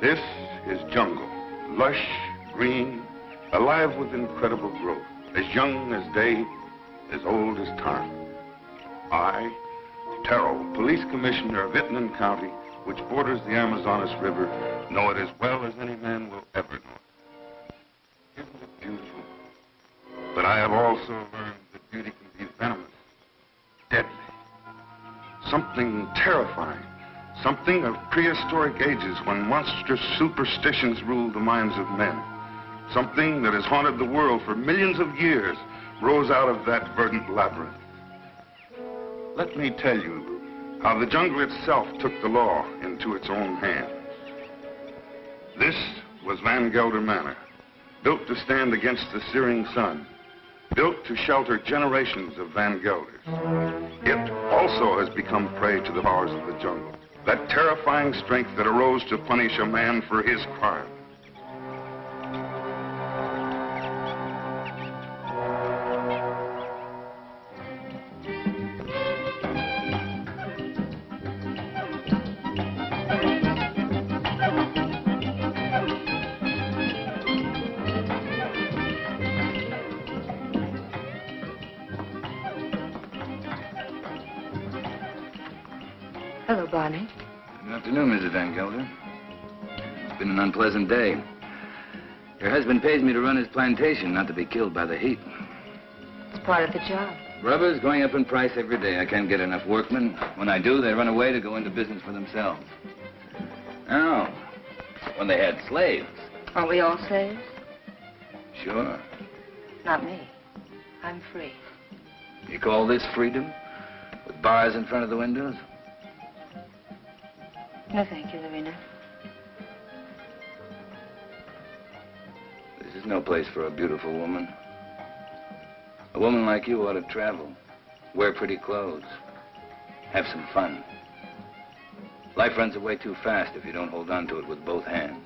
This is jungle, lush, green, alive with incredible growth, as young as day, as old as time. I, Terrell, police commissioner of Payton County, which borders the Amazonas River, know it as well as any man will ever know it. Isn't it beautiful? But I have also learned that beauty can be venomous, deadly, something terrifying. Something of prehistoric ages when monstrous superstitions ruled the minds of men. Something that has haunted the world for millions of years rose out of that verdant labyrinth. Let me tell you how the jungle itself took the law into its own hands. This was Van Gelder Manor, built to stand against the searing sun, built to shelter generations of Van Gelders. It also has become prey to the powers of the jungle. That terrifying strength that arose to punish a man for his crime. Hello, Barney. Good afternoon, Mrs. Van Gelder. It's been an unpleasant day. Your husband pays me to run his plantation, not to be killed by the heat. It's part of the job. Rubber's going up in price every day. I can't get enough workmen. When I do, they run away to go into business for themselves. Oh, when they had slaves. Aren't we all slaves? Sure. Not me. I'm free. You call this freedom? With bars in front of the windows? No, thank you, Lorena. This is no place for a beautiful woman. A woman like you ought to travel, wear pretty clothes, have some fun. Life runs away too fast if you don't hold on to it with both hands.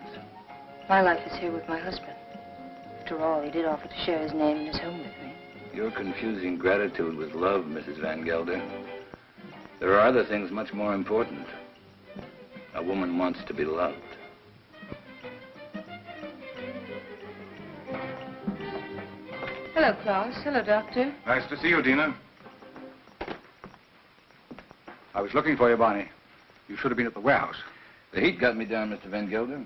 My life is here with my husband. After all, he did offer to share his name and his home with me. You're confusing gratitude with love, Mrs. Van Gelder. There are other things much more important. A woman wants to be loved. Hello, Klaus. Hello, Doctor. Nice to see you, Dina. I was looking for you, Barney. You should have been at the warehouse. The heat got me down, Mr. Van Gelder.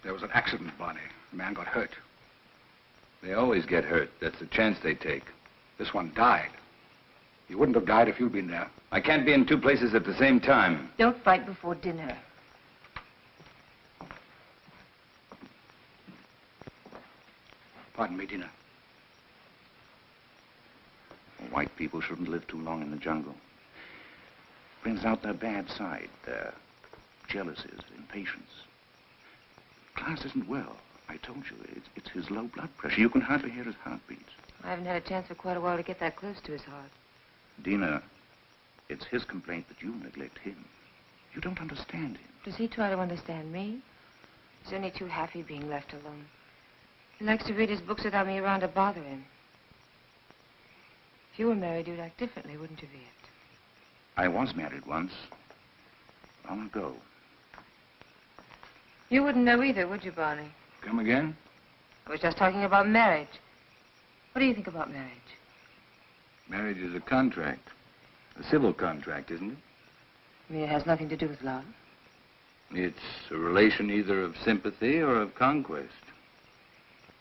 There was an accident, Barney. A man got hurt. They always get hurt. That's the chance they take. This one died. He wouldn't have died if you'd been there. I can't be in two places at the same time. Don't fight before dinner. Pardon me, Dina. White people shouldn't live too long in the jungle. Brings out their bad side, their jealousies, impatience. Klaus isn't well. I told you, it's his low blood pressure. You can hardly hear his heartbeats. I haven't had a chance for quite a while to get that close to his heart. Dina, it's his complaint that you neglect him. You don't understand him. Does he try to understand me? He's only too happy being left alone. He likes to read his books without me around to bother him. If you were married, you'd act differently, wouldn't you, Viet? I was married once. Long ago. You wouldn't know either, would you, Barney? Come again? I was just talking about marriage. What do you think about marriage? Marriage is a contract. A civil contract, isn't it? You mean it has nothing to do with love? It's a relation either of sympathy or of conquest.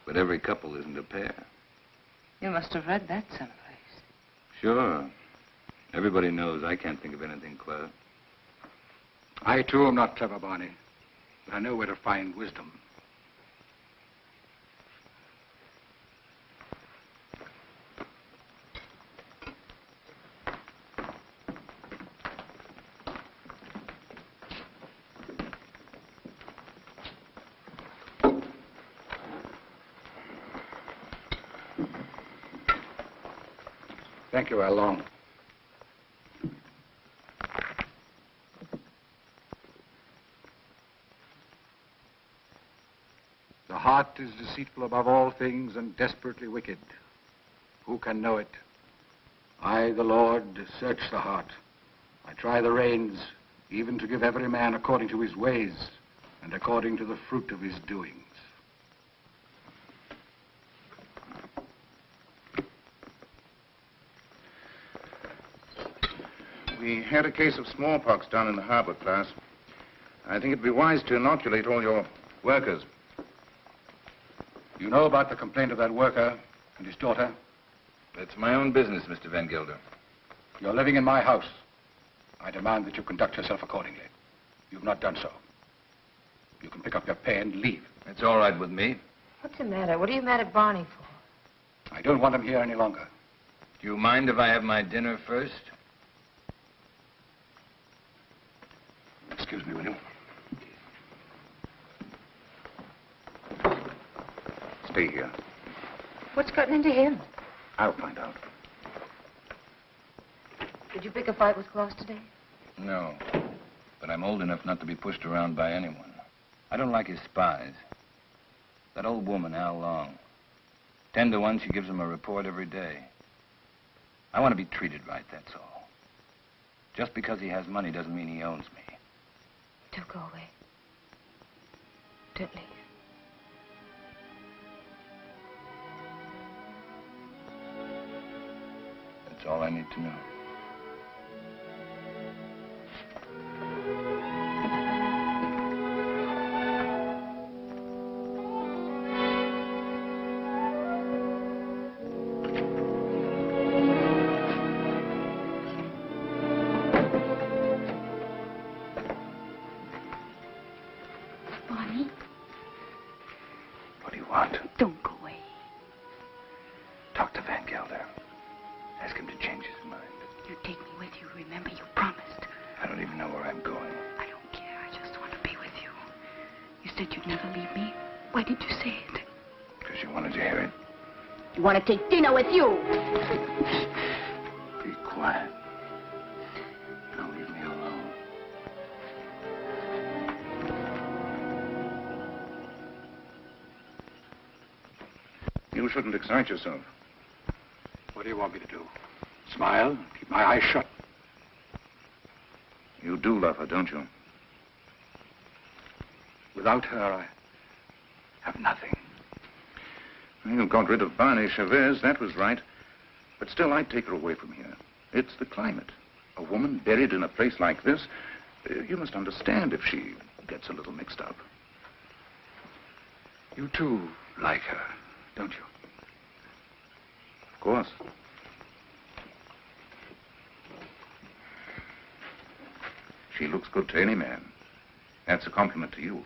But every couple isn't a pair. You must have read that someplace. Sure. Everybody knows I can't think of anything clever. I, too, am not clever, Barney. But I know where to find wisdom. Thank you, Along. The heart is deceitful above all things and desperately wicked. Who can know it? I, the Lord, search the heart. I try the reins, even to give every man according to his ways and according to the fruit of his doings. We had a case of smallpox down in the harbor, class. I think it'd be wise to inoculate all your workers. You know about the complaint of that worker and his daughter? That's my own business, Mr. Van Gelder. You're living in my house. I demand that you conduct yourself accordingly. You've not done so. You can pick up your pay and leave. It's all right with me. What's the matter? What are you mad at Barney for? I don't want him here any longer. Do you mind if I have my dinner first? Excuse me, will you? Stay here. What's gotten into him? I'll find out. Did you pick a fight with Claus today? No. But I'm old enough not to be pushed around by anyone. I don't like his spies. That old woman, Al Long. 10 to 1, she gives him a report every day. I want to be treated right, that's all. Just because he has money doesn't mean he owns me. Don't go away. Don't leave. That's all I need to know. Barney? What do you want? Don't go away. Talk to Van Gelder. Ask him to change his mind. You take me with you. Remember, you promised. I don't even know where I'm going. I don't care. I just want to be with you. You said you'd never leave me. Why did you say it? Because you wanted to hear it. You want to take dinner with you. Be quiet. Now leave me alone. You shouldn't excite yourself. What do you want me to do? Smile? Keep my eyes shut? You do love her, don't you? Without her, I have nothing. You got rid of Barney Chavez, that was right. But still, I'd take her away from here. It's the climate. A woman buried in a place like this, you must understand if she gets a little mixed up. You, too, like her, don't you? Of course. She looks good to any man. That's a compliment to you.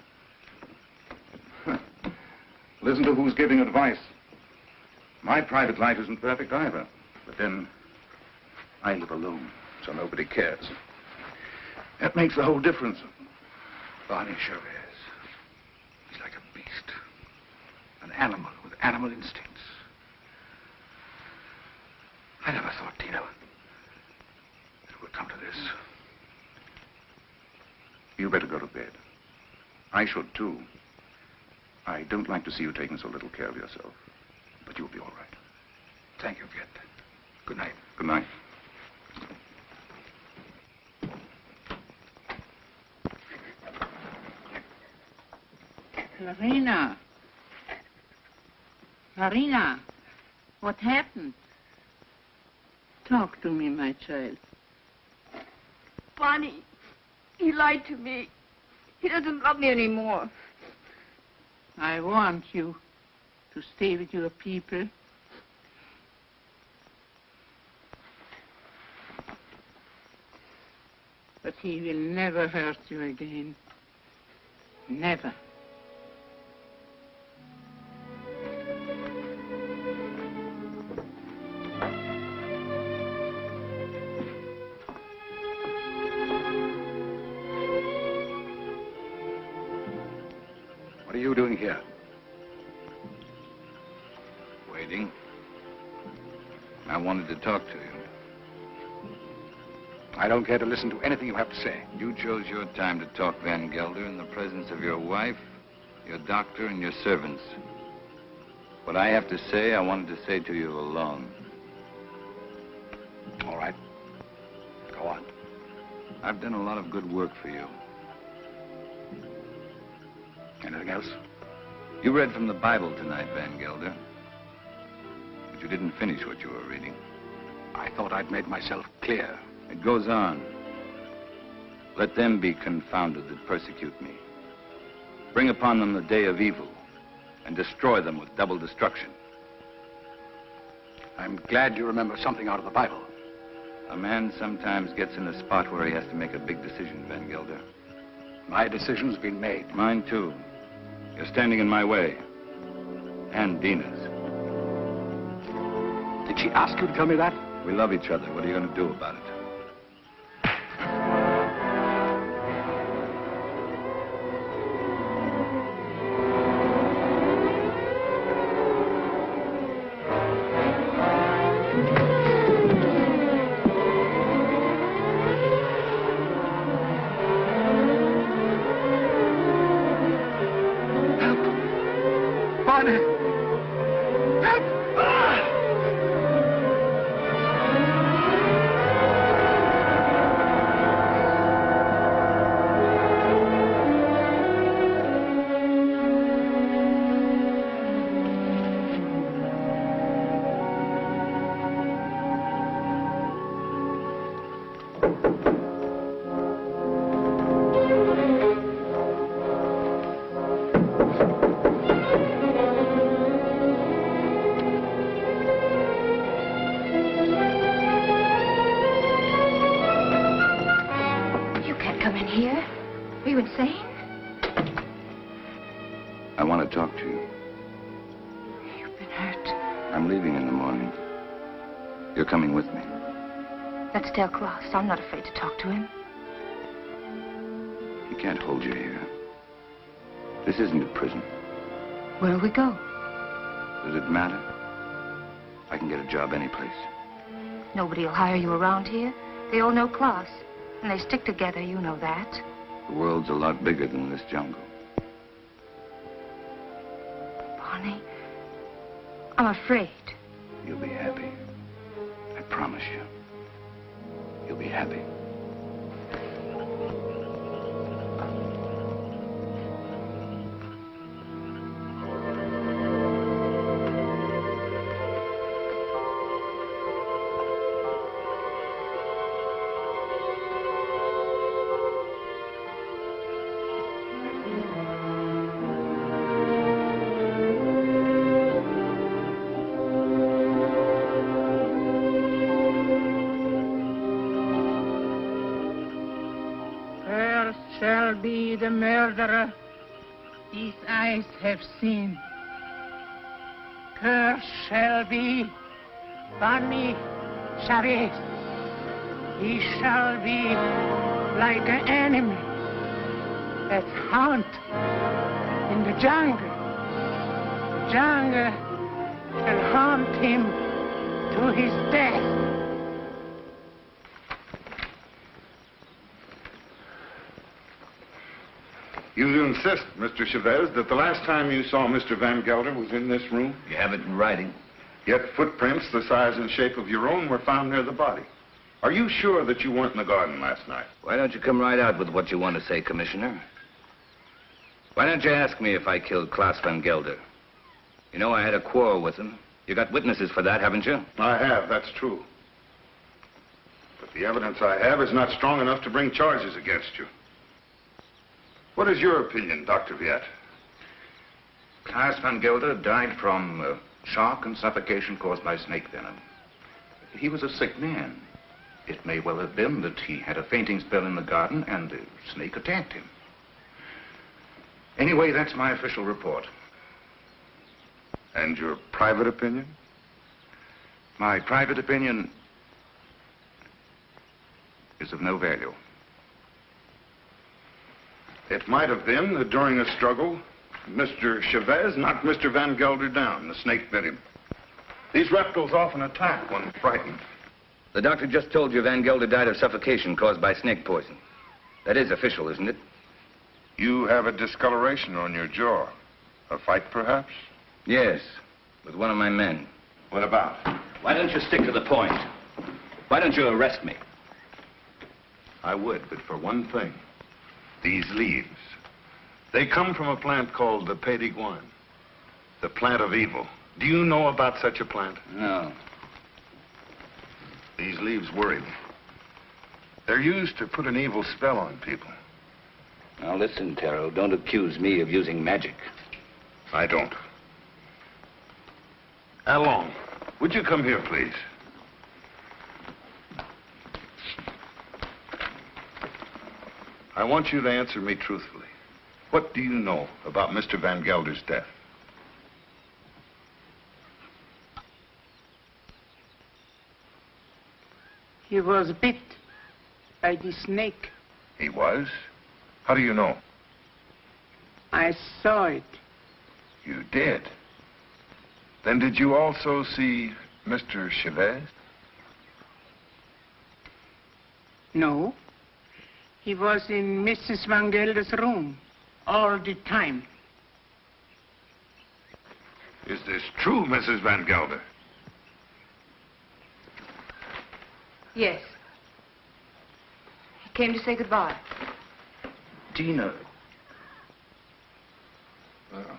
Listen to who's giving advice. My private life isn't perfect either. But then, I live alone, so nobody cares. That makes the whole difference. Barney Chavez. He's like a beast. An animal with animal instincts. I never thought, Tina, it would come to this. You better go to bed. I should, too. I don't like to see you taking so little care of yourself. But you'll be all right. Thank you, Kit. Good night. Good night. Marina. Marina, what happened? Talk to me, my child. Bonnie, he lied to me. He doesn't love me anymore. I want you to stay with your people. But he will never hurt you again. Never. What are you doing here? Waiting. I wanted to talk to you. I don't care to listen to anything you have to say. You chose your time to talk, Van Gelder, in the presence of your wife, your doctor, and your servants. What I have to say, I wanted to say to you alone. All right. Go on. I've done a lot of good work for you. Anything else? You read from the Bible tonight, Van Gelder. But you didn't finish what you were reading. I thought I'd made myself clear. It goes on. Let them be confounded that persecute me. Bring upon them the day of evil, and destroy them with double destruction. I'm glad you remember something out of the Bible. A man sometimes gets in a spot where he has to make a big decision, Van Gelder. My decision's been made. Mine, too. You're standing in my way. And Dina's. Did she ask you to tell me that? We love each other. What are you going to do about it? I want to talk to you. You've been hurt. I'm leaving in the morning. You're coming with me. Let's tell Klaus. I'm not afraid to talk to him. He can't hold you here. This isn't a prison. Where'll we go? Does it matter? I can get a job any place. Nobody will hire you around here. They all know Klaus. And they stick together, you know that. The world's a lot bigger than this jungle. Barney, I'm afraid. You'll be happy. I promise you. You'll be happy. Be the murderer these eyes have seen. Cursed shall be Barney Charest. He shall be like an animal that hunt in the jungle. The jungle shall hunt him to his death. You insist, Mr. Chavez, that the last time you saw Mr. Van Gelder was in this room? You have it in writing. Yet footprints the size and shape of your own were found near the body. Are you sure that you weren't in the garden last night? Why don't you come right out with what you want to say, Commissioner? Why don't you ask me if I killed Klaus Van Gelder? You know I had a quarrel with him. You got witnesses for that, haven't you? I have, that's true. But the evidence I have is not strong enough to bring charges against you. What is your opinion, Dr. Viet? Klaus Van Gelder died from shock and suffocation caused by snake venom. He was a sick man. It may well have been that he had a fainting spell in the garden and the snake attacked him. Anyway, that's my official report. And your private opinion? My private opinion is of no value. It might have been that during a struggle, Mr. Chavez knocked Mr. Van Gelder down. The snake bit him. These reptiles often attack when frightened. The doctor just told you Van Gelder died of suffocation caused by snake poison. That is official, isn't it? You have a discoloration on your jaw. A fight, perhaps? Yes, with one of my men. What about? Why don't you stick to the point? Why don't you arrest me? I would, but for one thing. These leaves. They come from a plant called the Payton, the plant of evil. Do you know about such a plant? No. These leaves worry me. They're used to put an evil spell on people. Now listen, Taro, don't accuse me of using magic. I don't. Along, would you come here, please? I want you to answer me truthfully. What do you know about Mr. Van Gelder's death? He was bit by the snake. He was? How do you know? I saw it. You did? Then did you also see Mr. Chavez? No. He was in Mrs. Van Gelder's room all the time. Is this true, Mrs. Van Gelder? Yes. He came to say goodbye. Tina. Well,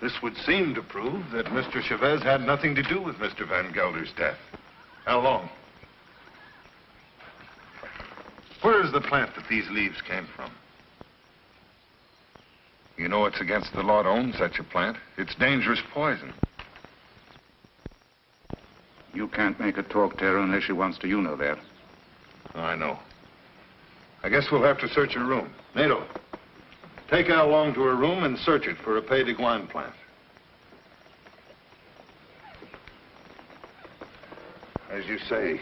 this would seem to prove that Mr. Chavez had nothing to do with Mr. Van Gelder's death. How long? Where is the plant that these leaves came from? You know it's against the law to own such a plant. It's dangerous poison. You can't make her talk, Tara, unless she wants to. You know that. I know. I guess we'll have to search her room. Nato, take Al Long to her room and search it for a Payton plant. As you say,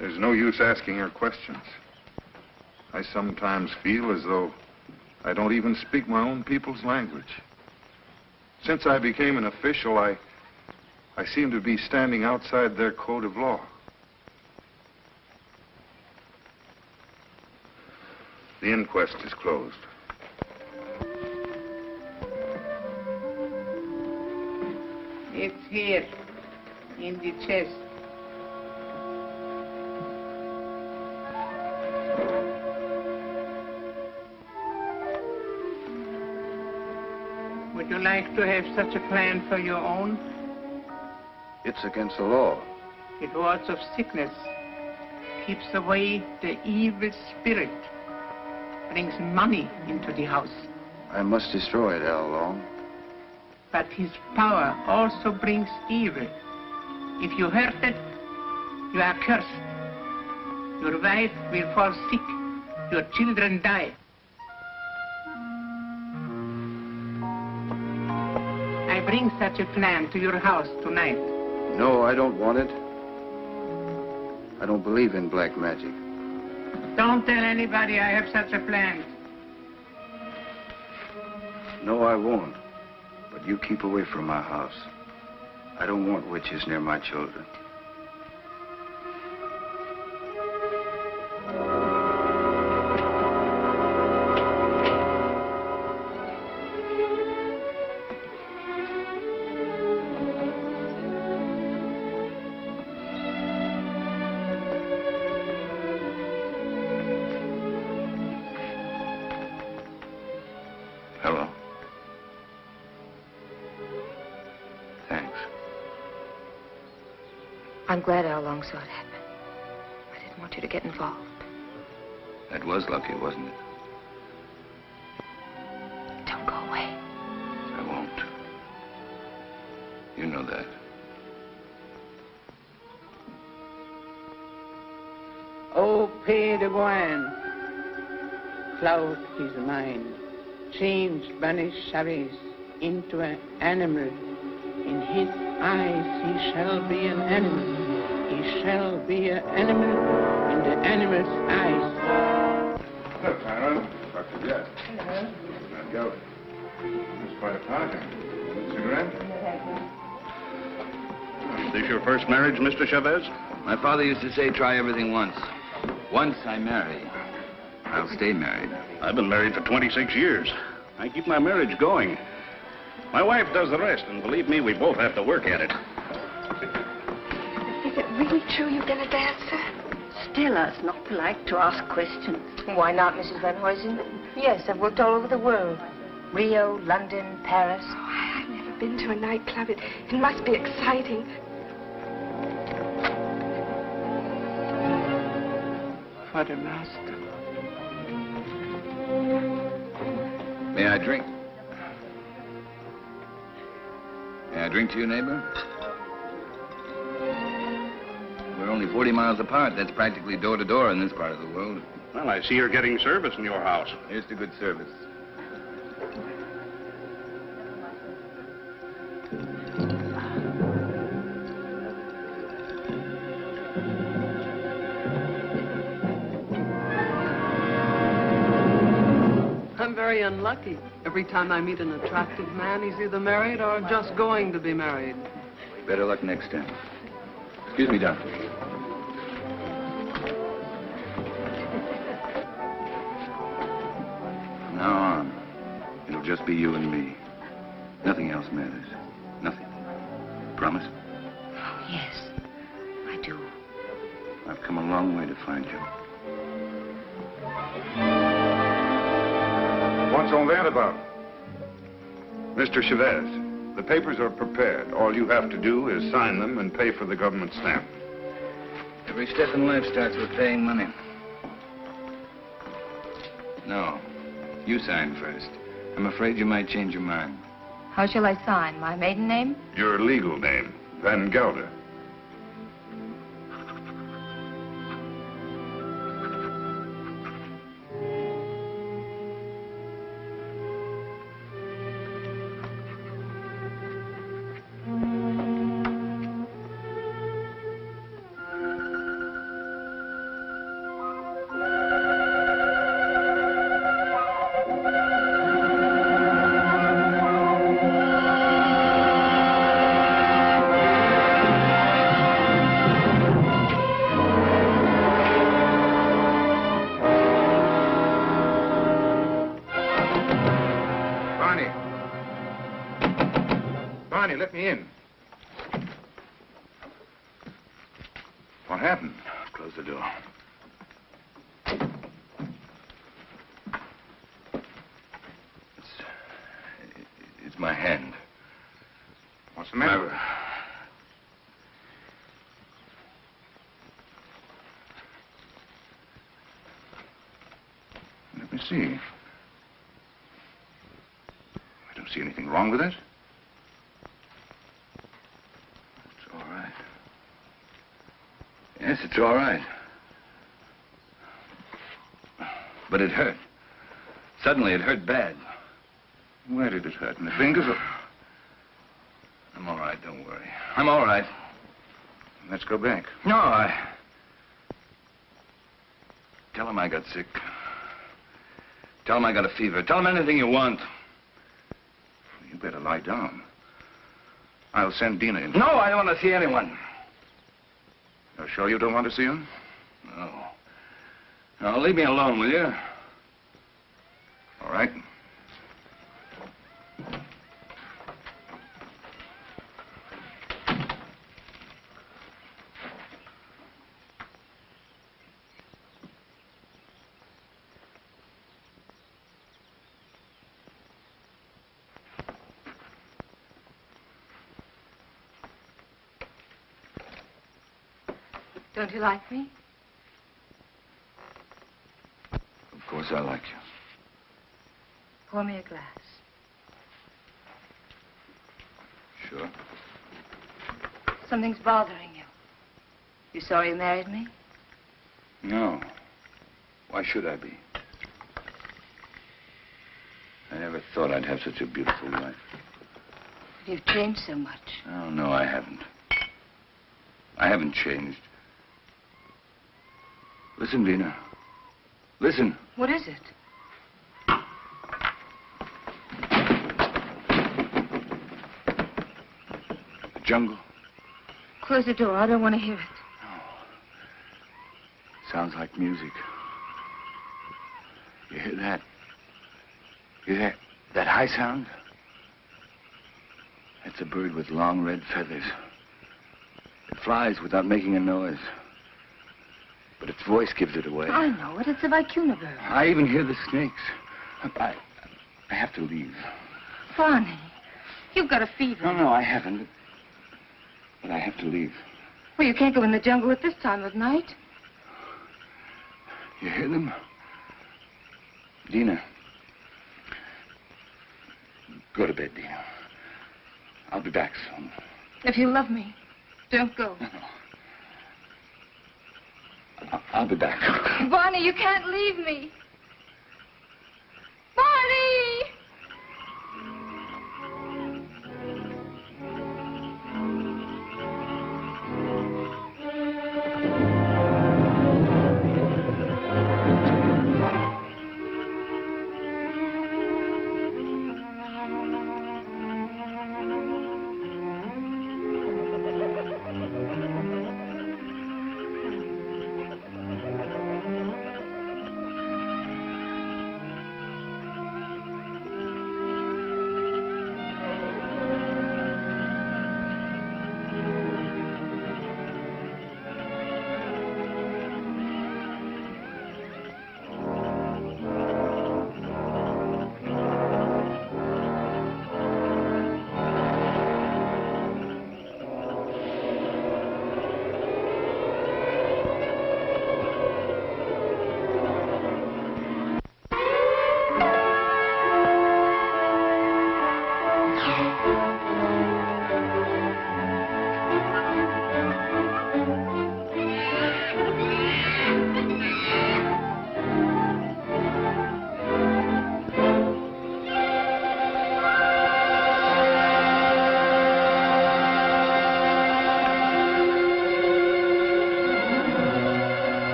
there's no use asking her questions. I sometimes feel as though I don't even speak my own people's language. Since I became an official, I seem to be standing outside their code of law. The inquest is closed. It's here, in the chest. Would you like to have such a plan for your own? It's against the law. It wards off sickness, keeps away the evil spirit, brings money into the house. I must destroy it, Al Long. But his power also brings evil. If you hurt it, you are cursed. Your wife will fall sick. Your children die. I bring such a plan to your house tonight. No, I don't want it. I don't believe in black magic. Don't tell anybody I have such a plan. No, I won't. But you keep away from my house. I don't want witches near my children. Hello. Thanks. I'm glad I long saw it happen. I didn't want you to get involved. That was lucky, wasn't it? Don't go away. I won't. You know that. Oh, Pay de Boine, cloud his mind, changed banished Chavez into an animal. In his eyes he shall be an animal. He shall be an animal in the animal's eyes. Hello, Clara. Dr. Jett. Hello. Now go. It's quite a party. Cigarette? Is this your first marriage, Mr. Chavez? My father used to say, try everything once. Once I marry, I'll stay married. I've been married for 26 years. I keep my marriage going. My wife does the rest, and believe me, we both have to work at it. Is it really true you've been a dancer? Stella, it's not polite to ask questions. Why not, Mrs. Van Huysen? Yes, I've worked all over the world. Rio, London, Paris. Oh, I've never been to a nightclub. It must be exciting. For the master. May I drink? May I drink to you, neighbor? We're only 40 miles apart. That's practically door to door in this part of the world. Well, I see you're getting service in your house. Here's to good service. I'm very unlucky. Every time I meet an attractive man, he's either married or just going to be married. Better luck next time. Excuse me, doctor. From now on, it'll just be you and me. Nothing else matters. Nothing. Promise? Yes, I do. I've come a long way to find you. What's all that about? Mr. Chavez, the papers are prepared. All you have to do is sign them and pay for the government stamp. Every step in life starts with paying money. No, you sign first. I'm afraid you might change your mind. How shall I sign? My maiden name? Your legal name, Van Gelder. Let me in. What happened? Close the door. It's my hand. What's the matter? Let me see. I don't see anything wrong with it. Yes, it's all right. But it hurt. Suddenly, it hurt bad. Where did it hurt? In the fingers or... I'm all right, don't worry. I'm all right. Let's go back. No, Tell him I got sick. Tell him I got a fever. Tell him anything you want. You better lie down. I'll send Dina in. No, I don't want to see anyone. You're sure you don't want to see him? No. Now, leave me alone, will you? All right. Don't you like me? Of course I like you. Pour me a glass. Sure. Something's bothering you. You sorry you married me? No. Why should I be? I never thought I'd have such a beautiful wife. You've changed so much. Oh, no, I haven't. I haven't changed. Listen, Dina. Listen. What is it? The jungle. Close the door. I don't want to hear it. No. Sounds like music. You hear that? You hear that high sound? It's a bird with long red feathers. It flies without making a noise. But its voice gives it away. I know it. It's a vicuna bird. I even hear the snakes. I have to leave. Barney, you've got a fever. No, I haven't. But I have to leave. Well, you can't go in the jungle at this time of night. You hear them? Dina. Go to bed, Dina. I'll be back soon. If you love me, don't go. No. I'll be back. Barney, you can't leave me. Barney!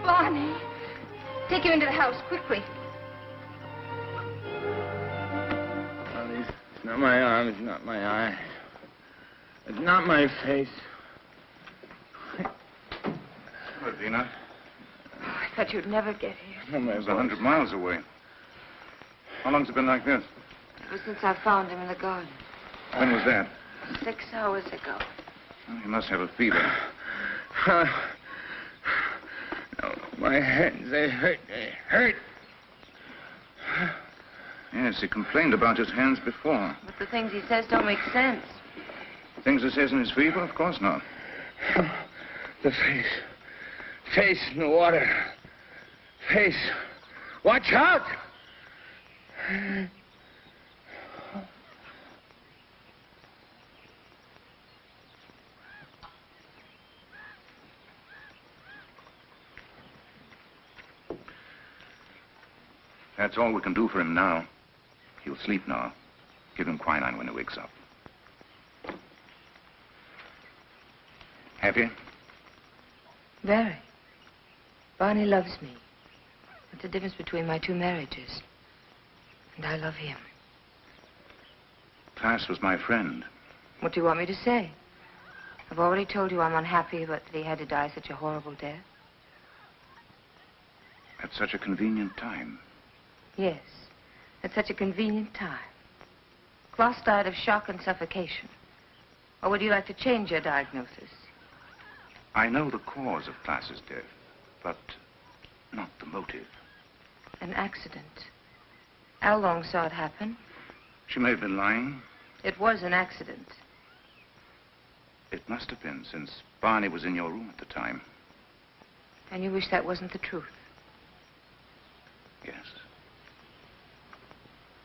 Barney, take him into the house, quickly. It's not my arm, it's not my eye. It's not my face. Hello, Dina. Oh, I thought you'd never get here. Oh, It was 100 miles away. How long's it been like this? Ever since I found him in the garden. When was that? 6 hours ago. Well, he must have a fever. No, my hands, they hurt. They hurt. Yes, he complained about his hands before. But the things he says don't make sense. Things he says in his fever? Of course not. The face. Face in the water. Face. Watch out! That's all we can do for him now. He'll sleep now. Give him quinine when he wakes up. Happy? Very. Barney loves me. That's the difference between my two marriages. And I love him. Class was my friend. What do you want me to say? I've already told you I'm unhappy, but that he had to die such a horrible death. At such a convenient time. Yes, at such a convenient time. Klaus died of shock and suffocation. Or would you like to change your diagnosis? I know the cause of Klaas's death, but not the motive. An accident. How long saw it happen? She may have been lying. It was an accident. It must have been, since Barney was in your room at the time. And you wish that wasn't the truth? Yes.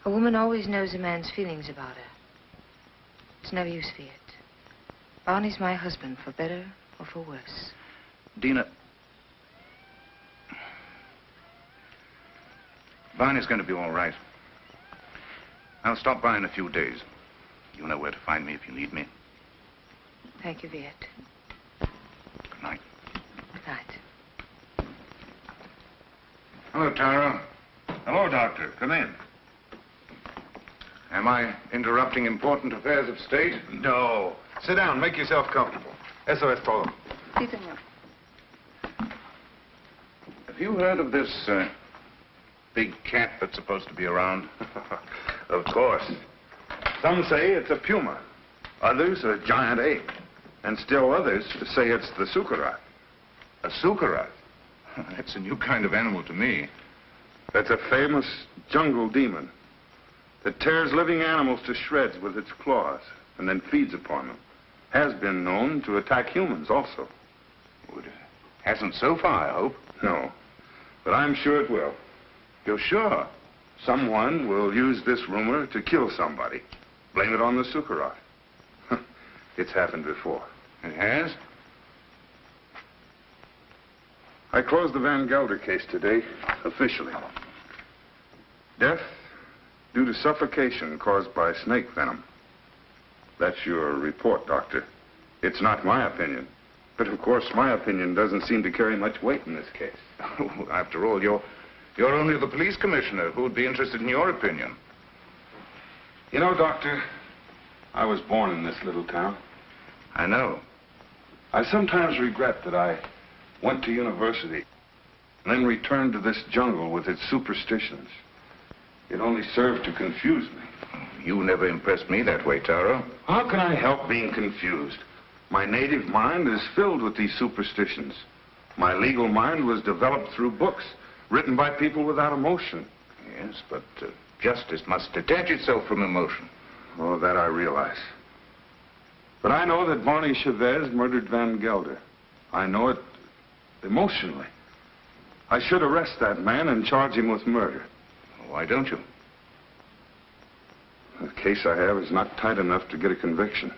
A woman always knows a man's feelings about her. It's no use, Viet. Barney's my husband, for better or for worse. Dina, Barney's going to be all right. I'll stop by in a few days. You know where to find me if you need me. Thank you, Viet. Good night. Good night. Hello, Tara. Hello, Doctor. Come in. Am I interrupting important affairs of state? No. Sit down. Make yourself comfortable. Eso es todo. Sí, señor. Have you heard of this big cat that's supposed to be around? Of course. Some say it's a puma. Others a giant ape. And still others say it's the sukarat. A sukarat? That's a new kind of animal to me. That's a famous jungle demon that tears living animals to shreds with its claws and then feeds upon them. Has been known to attack humans also. Well, it hasn't so far, I hope. No, but I'm sure it will. You're sure? Someone will use this rumor to kill somebody. Blame it on the sukarat. It's happened before. It has? I closed the Van Gelder case today, officially. Death due to suffocation caused by snake venom. That's your report, Doctor. It's not my opinion. But of course, my opinion doesn't seem to carry much weight in this case. After all, you're only the police commissioner. Who would be interested in your opinion? You know, Doctor, I was born in this little town. I know. I sometimes regret that I went to university and then returned to this jungle with its superstitions. It only served to confuse me. You never impressed me that way, Taro. How can I help being confused? My native mind is filled with these superstitions. My legal mind was developed through books written by people without emotion. Yes, but justice must detach itself from emotion. Oh, that I realize. But I know that Barney Chavez murdered Van Gelder. I know it emotionally. I should arrest that man and charge him with murder. Why don't you? The case I have is not tight enough to get a conviction.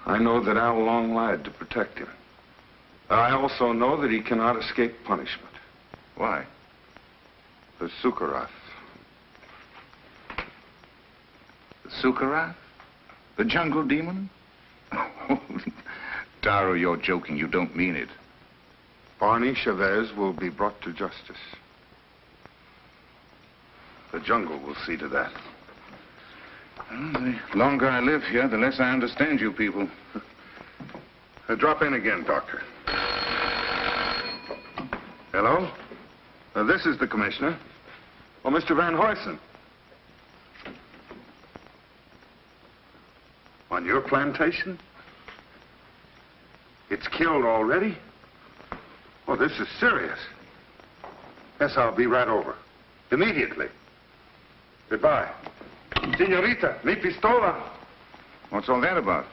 I know that Al Long lied to protect him. I also know that he cannot escape punishment. Why? The Sukarat. The Sukarat? The jungle demon? Taro, you're joking. You don't mean it. Barney Chavez will be brought to justice. The jungle will see to that. Well, the longer I live here, the less I understand you people. Drop in again, Doctor. Hello? This is the commissioner. Oh, Mr. Van Huysen. On your plantation? It's killed already? Oh, this is serious. Yes, I'll be right over. Immediately. Goodbye. Senorita, mi pistola. What's all that about?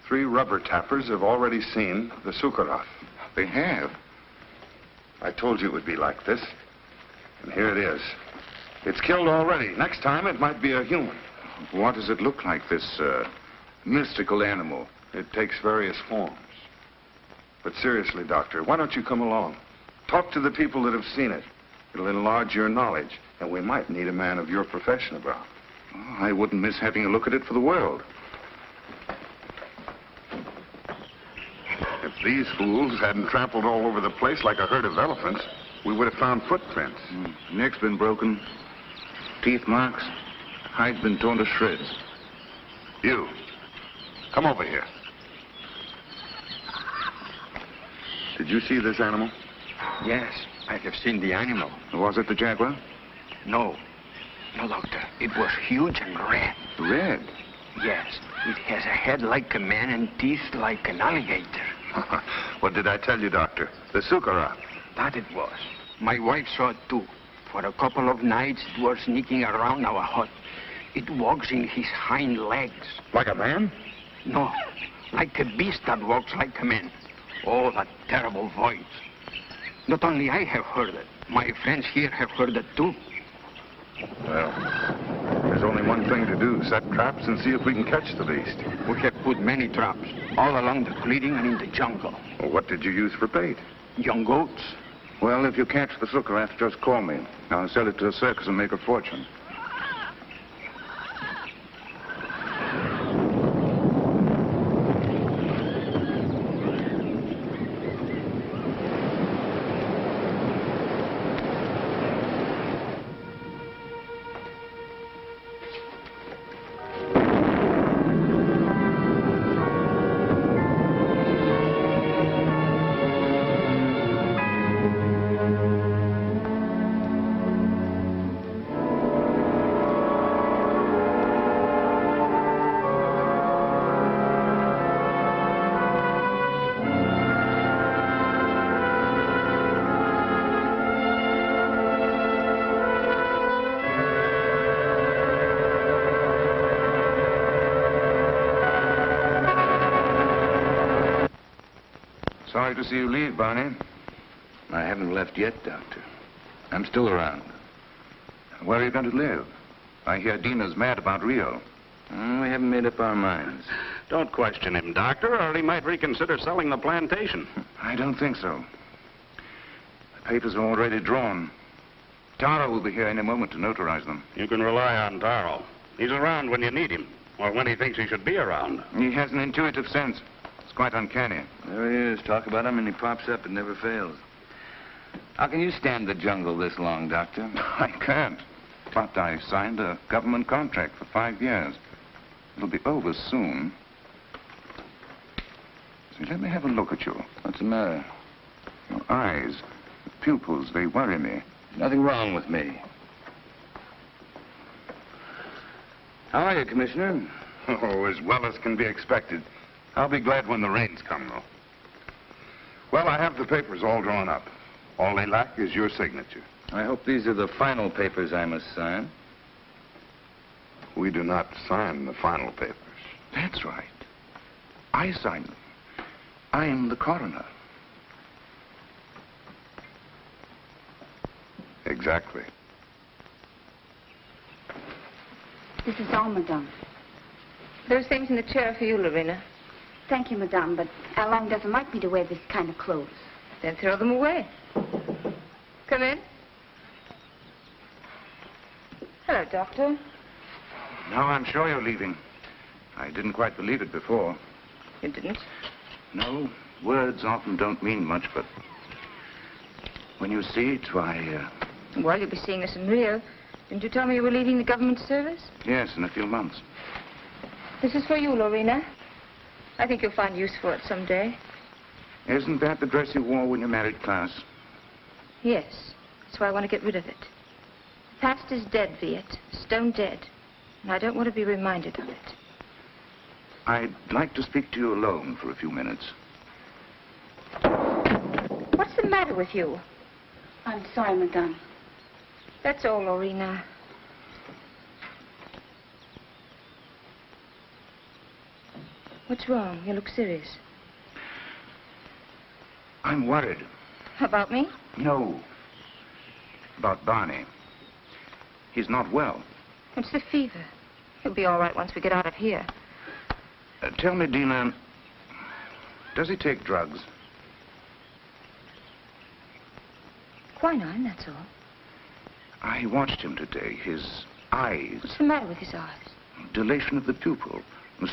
3 rubber tappers have already seen the Sukharov. They have? I told you it would be like this. And here it is. It's killed already. Next time, it might be a human. What does it look like, this mystical animal? It takes various forms. But seriously, Doctor, why don't you come along? Talk to the people that have seen it. It'll enlarge your knowledge, and we might need a man of your profession about. Oh, I wouldn't miss having a look at it for the world. If these fools hadn't trampled all over the place like a herd of elephants, we would have found footprints. Neck's been broken, teeth marks, hide's been torn to shreds. You, come over here. Did you see this animal? Yes, I have seen the animal. Was it the jaguar? No. No, Doctor. It was huge and red. Red? Yes. It has a head like a man and teeth like an alligator. What did I tell you, Doctor? The Sukharov. That it was. My wife saw it too. For a couple of nights, it was sneaking around our hut. It walks in his hind legs. Like a man? No, like a beast that walks like a man. Oh, that terrible voice. Not only I have heard it, my friends here have heard it too. Well, there's only one thing to do. Set traps and see if we can catch the beast. We have put many traps, all along the clearing and in the jungle. Well, what did you use for bait? Young goats. Well, if you catch the Sukharov, just call me. I'll sell it to a circus and make a fortune. Sorry to see you leave, Barney. I haven't left yet, Doctor. I'm still around. Where are you going to live? I hear Dina's mad about Rio. We haven't made up our minds. Don't question him, Doctor, or he might reconsider selling the plantation. I don't think so. The papers are already drawn. Tara will be here any moment to notarize them. You can rely on Taro. He's around when you need him, or when he thinks he should be around. He has an intuitive sense. It's quite uncanny. There he is. Talk about him and he pops up. It never fails. How can you stand the jungle this long, Doctor? I can't. But I signed a government contract for 5 years. It'll be over soon. See, let me have a look at you. What's the matter? Your eyes, the pupils, they worry me. Nothing wrong with me. How are you, Commissioner? Oh, as well as can be expected. I'll be glad when the rains come, though. Well, I have the papers all drawn up. All they lack is your signature. I hope these are the final papers I must sign. We do not sign the final papers. That's right. I signed them. I'm the coroner. Exactly. This is all, madame. Those things in the chair for you, Lorena. Thank you, madame, but Alain doesn't like me to wear this kind of clothes. Then throw them away. Come in. Hello, Doctor. Now I'm sure you're leaving. I didn't quite believe it before. You didn't? No, words often don't mean much, but when you see it, why, Well, you'll be seeing us in Rio. Didn't you tell me you were leaving the government service? yes, in a few months. This is for you, Lorena. I think you'll find use for it someday. Isn't that the dress you wore when you married Klaus? Yes. That's why I want to get rid of it. The past is dead, Viet. Stone dead. And I don't want to be reminded of it. I'd like to speak to you alone for a few minutes. What's the matter with you? I'm sorry, madame. That's all, Lorena. What's wrong? You look serious. I'm worried. About me? No. About Barney. He's not well. It's the fever. He'll be all right once we get out of here. Tell me, Dina, does he take drugs? Quinine, that's all. I watched him today. His eyes. What's the matter with his eyes? Dilation of the pupil.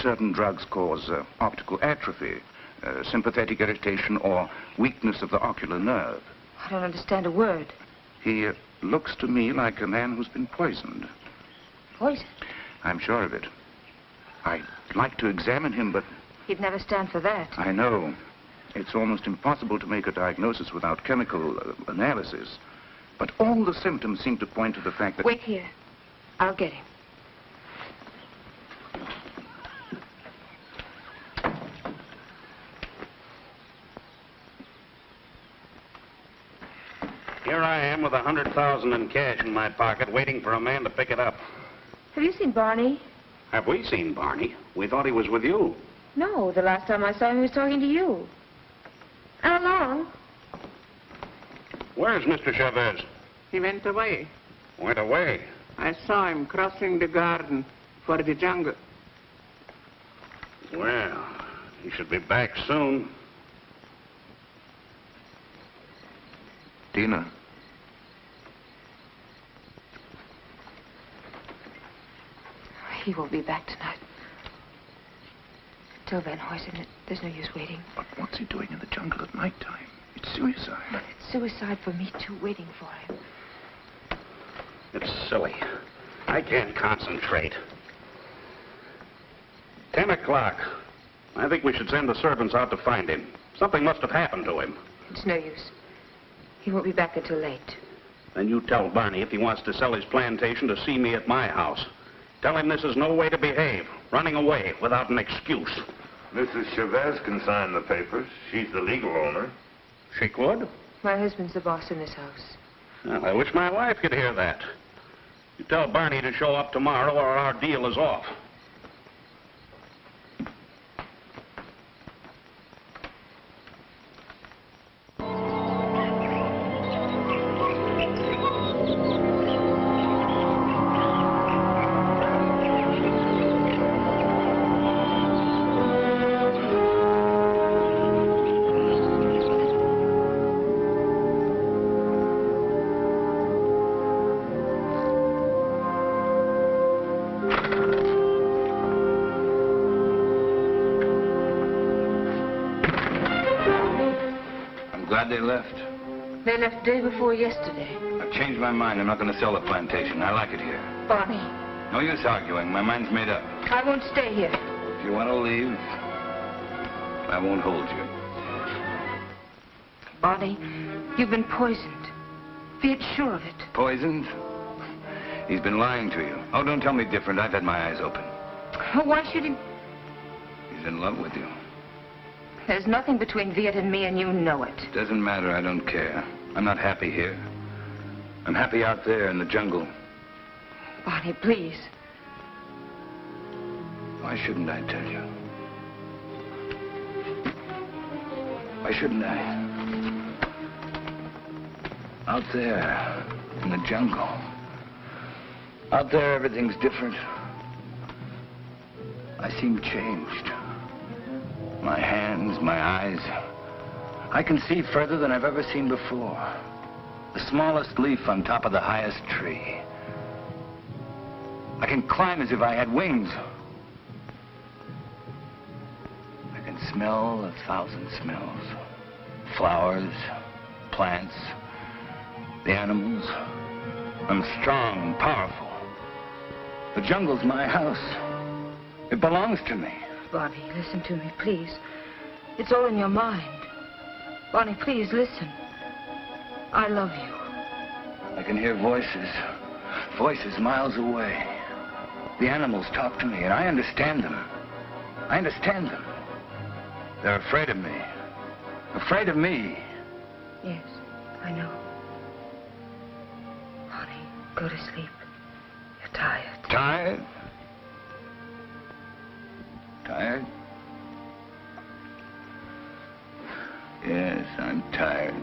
Certain drugs cause optical atrophy, sympathetic irritation, or weakness of the ocular nerve. I don't understand a word. He looks to me like a man who's been poisoned. Poisoned? I'm sure of it. I'd like to examine him, but... He'd never stand for that. I know. It's almost impossible to make a diagnosis without chemical analysis. But all the symptoms seem to point to the fact that... Wait here. I'll get him. Here I am with $100,000 in cash in my pocket, waiting for a man to pick it up. Have you seen Barney? Have we seen Barney? We thought he was with you. No, the last time I saw him, he was talking to you. How long? Where's Mr. Chavez? He went away. Went away? I saw him crossing the garden for the jungle. Well, he should be back soon. Dina. He won't be back tonight. Till then, Hoyson, there's no use waiting. But what's he doing in the jungle at nighttime? It's suicide. But it's suicide for me, too, waiting for him. It's silly. I can't concentrate. 10 o'clock. I think we should send the servants out to find him. Something must have happened to him. It's no use. He won't be back until late. Then you tell Barney if he wants to sell his plantation to see me at my house. Tell him this is no way to behave. Running away without an excuse. Mrs. Chavez can sign the papers. She's the legal owner. She could? My husband's the boss in this house. Well, I wish my wife could hear that. You tell Barney to show up tomorrow or our deal is off. They left. They left day before yesterday. I've changed my mind. I'm not going to sell the plantation. I like it here. Barney. No use arguing. My mind's made up. I won't stay here. If you want to leave, I won't hold you. Barney, you've been poisoned. Be sure of it. Poisoned? He's been lying to you. Oh, don't tell me different. I've had my eyes open. Why should he... He's in love with you. There's nothing between Viet and me, and you know it. Doesn't matter. I don't care. I'm not happy here. I'm happy out there in the jungle. Barney, please. Why shouldn't I tell you? Why shouldn't I? Out there in the jungle. Out there, everything's different. I seem changed. My hands, my eyes. I can see further than I've ever seen before. The smallest leaf on top of the highest tree. I can climb as if I had wings. I can smell 1,000 smells. Flowers, plants, the animals. I'm strong and powerful. The jungle's my house. It belongs to me. Barney, listen to me, please. It's all in your mind. Barney, please, listen. I love you. I can hear voices. Voices miles away. The animals talk to me, and I understand them. I understand them. They're afraid of me. Afraid of me. Yes, I know. Barney, go to sleep. You're tired. Tired? Tired? I'm tired.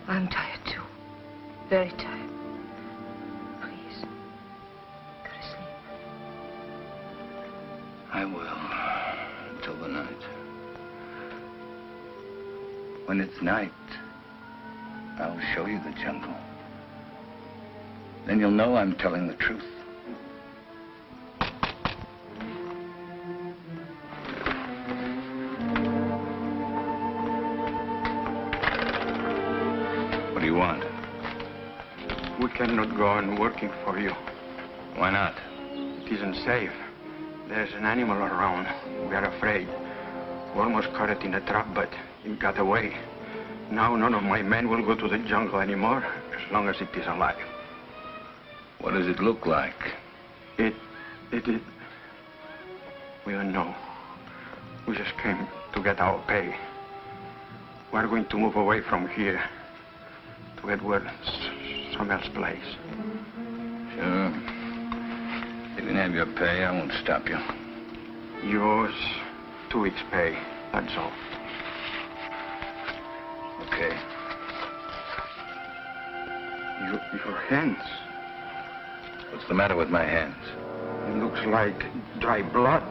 I'm tired, too. Very tired. Please, go to sleep. I will, until the night. When it's night, I'll show you the jungle. Then you'll know I'm telling the truth. What do you want? We cannot go on working for you. Why not? It isn't safe. There's an animal around. We are afraid. We almost caught it in a trap, but it got away. Now none of my men will go to the jungle anymore, as long as it is alive. What does it look like? It. We don't know. We just came to get our pay. We're going to move away from here to get where some else place. Sure. You can have your pay. I won't stop you. Yours, 2 weeks' pay. That's all. Okay. Your hands. What's the matter with my hands? It looks like dry blood.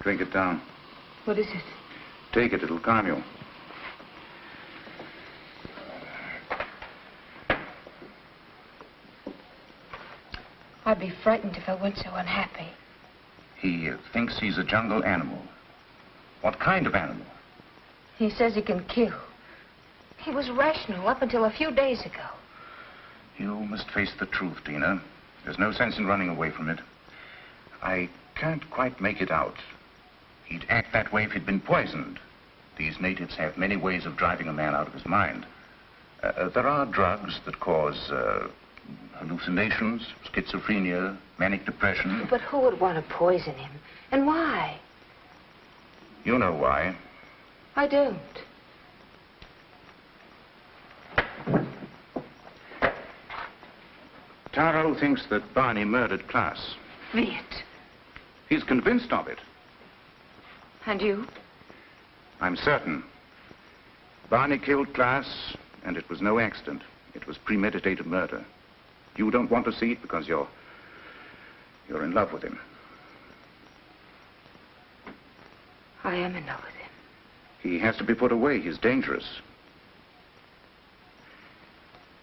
Drink it down. What is it? Take it, it'll calm you. I'd be frightened if I weren't so unhappy. He thinks he's a jungle animal. What kind of animal? He says he can kill. He was rational up until a few days ago. You must face the truth, Tina. There's no sense in running away from it. I can't quite make it out. He'd act that way if he'd been poisoned. These natives have many ways of driving a man out of his mind. There are drugs that cause hallucinations, schizophrenia, manic depression. But who would want to poison him? And why? You know why. I don't. Taro thinks that Barney murdered Klaas. Viet. He's convinced of it. And you? I'm certain. Barney killed Klaas, and it was no accident. It was premeditated murder. You don't want to see it because you're in love with him. I am in love with him. He has to be put away. He's dangerous.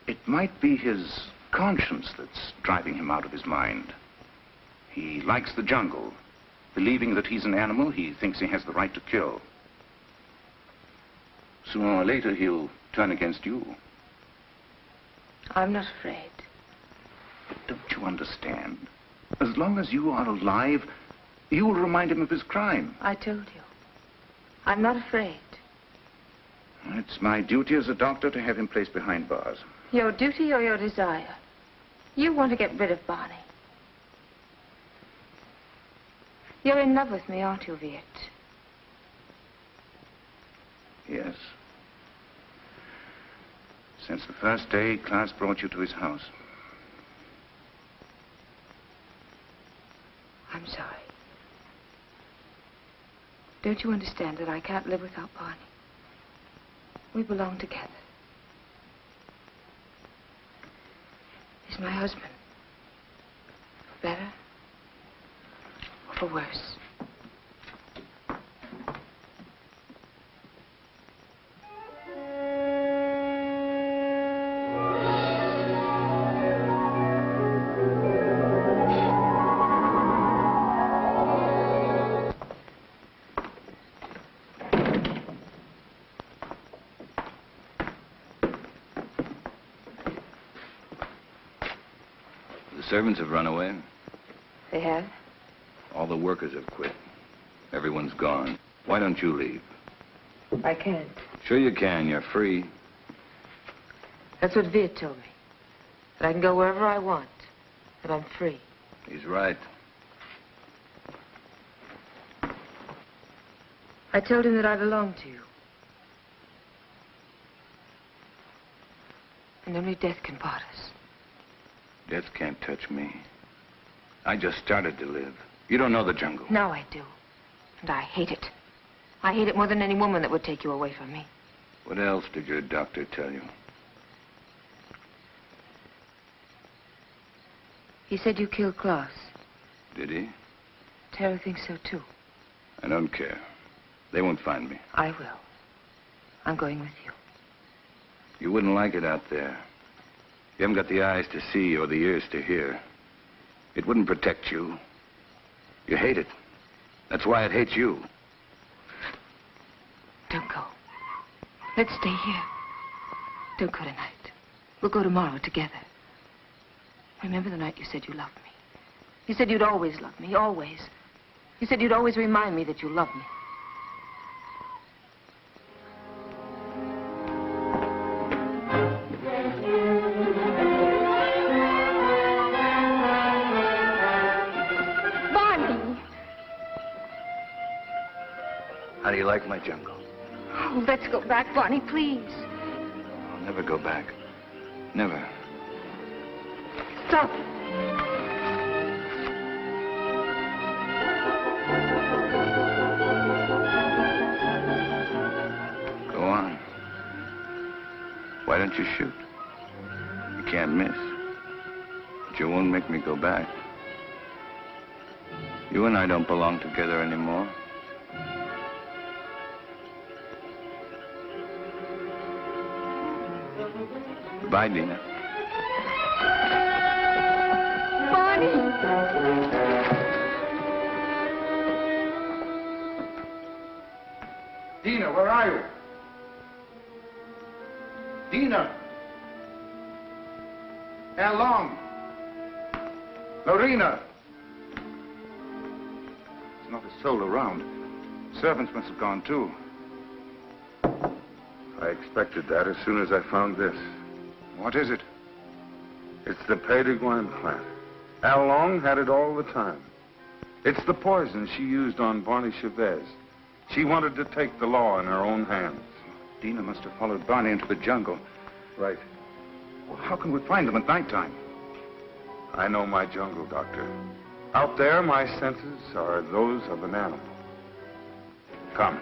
It might be his conscience that's driving him out of his mind. He likes the jungle. Believing that he's an animal, he thinks he has the right to kill. Sooner or later, he'll turn against you. I'm not afraid. But don't you understand? As long as you are alive, you'll remind him of his crime. I told you. I'm not afraid. It's my duty as a doctor to have him placed behind bars. Your duty or your desire? You want to get rid of Barney. You're in love with me, aren't you, Viet? Yes. Since the first day Klaas brought you to his house. I'm sorry. Don't you understand that I can't live without Barney? We belong together. He's my husband. For better or for worse. The servants have run away. They have? All the workers have quit. Everyone's gone. Why don't you leave? I can't. Sure you can. You're free. That's what Viet told me. That I can go wherever I want. That I'm free. He's right. I told him that I belonged to you. And only death can part us. Death can't touch me. I just started to live. You don't know the jungle. Now I do. And I hate it. I hate it more than any woman that would take you away from me. What else did your doctor tell you? He said you killed Klaus. Did he? Tara thinks so, too. I don't care. They won't find me. I will. I'm going with you. You wouldn't like it out there. You haven't got the eyes to see or the ears to hear. It wouldn't protect you. You hate it. That's why it hates you. Don't go. Let's stay here. Don't go tonight. We'll go tomorrow together. Remember the night you said you loved me? You said you'd always love me, always. You said you'd always remind me that you loved me. Barney! How do you like my jungle? Oh, let's go back, Barney, please. I'll never go back. Never. Stop. Go on. Why don't you shoot? You can't miss. But you won't make me go back. You and I don't belong together anymore. Goodbye, Dina. Barney! Dina, where are you? Dina! How long? Lorena! There's not a soul around. Servants must have gone, too. I expected that as soon as I found this. What is it? It's the Payton plant. Al Long had it all the time. It's the poison she used on Barney Chavez. She wanted to take the law in her own hands. Dina must have followed Barney into the jungle. Right. Well, how can we find them at nighttime? I know my jungle, Doctor. Out there, my senses are those of an animal. Come.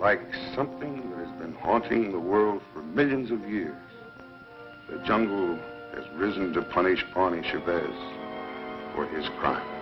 Like something that has been haunting the world for millions of years, the jungle has risen to punish Barney Chavez for his crime.